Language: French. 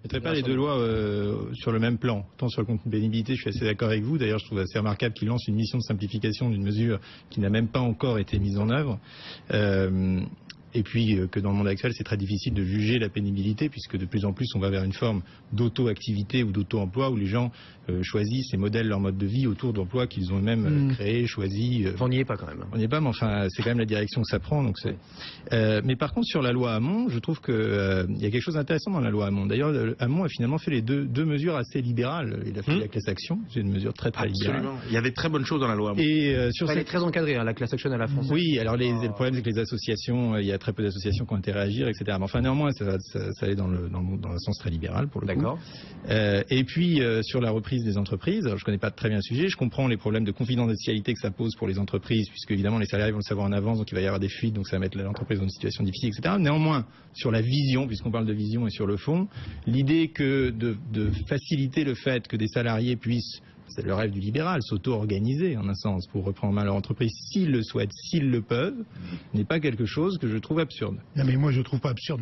mettrai pas les deux lois sur le même plan. Tant sur le contenu de pénibilité, je suis assez d'accord avec vous. D'ailleurs, je trouve assez remarquable qu'il lance une mission de simplification d'une mesure qui n'a même pas encore été mise en œuvre. Et puis que dans le monde actuel, c'est très difficile de juger la pénibilité, puisque de plus en plus, on va vers une forme d'auto-activité ou d'auto-emploi où les gens choisissent et modèlent leur mode de vie autour d'emplois qu'ils ont eux-mêmes créés, choisis. On n'y est pas quand même. On n'y est pas, mais enfin, c'est quand même la direction que ça prend. Donc mais par contre, sur la loi Hamon, je trouve qu'il y a quelque chose d'intéressant dans la loi Hamon. D'ailleurs, Hamon a finalement fait les deux mesures assez libérales. Il a fait la class action, c'est une mesure très libérale. Il y avait de très bonnes choses dans la loi Hamon. Et Elle est très encadrée, hein, la class action à la France. Oui, alors le problème, c'est que les associations, il y a très peu d'associations qui ont intérêt à agir, etc. Mais enfin, néanmoins, ça allait dans un sens très libéral, pour le coup. D'accord. Et puis, sur la reprise des entreprises, alors je connais pas très bien le sujet, je comprends les problèmes de confidentialité que ça pose pour les entreprises, puisque évidemment, les salariés vont le savoir en avance, donc il va y avoir des fuites, donc ça va mettre l'entreprise dans une situation difficile, etc. Néanmoins, sur la vision, puisqu'on parle de vision et sur le fond, l'idée que de faciliter le fait que des salariés puissent, c'est le rêve du libéral, s'auto-organiser en un sens pour reprendre en main leur entreprise s'ils le souhaitent, s'ils le peuvent, n'est pas quelque chose que je trouve absurde. Non mais moi je trouve pas absurde.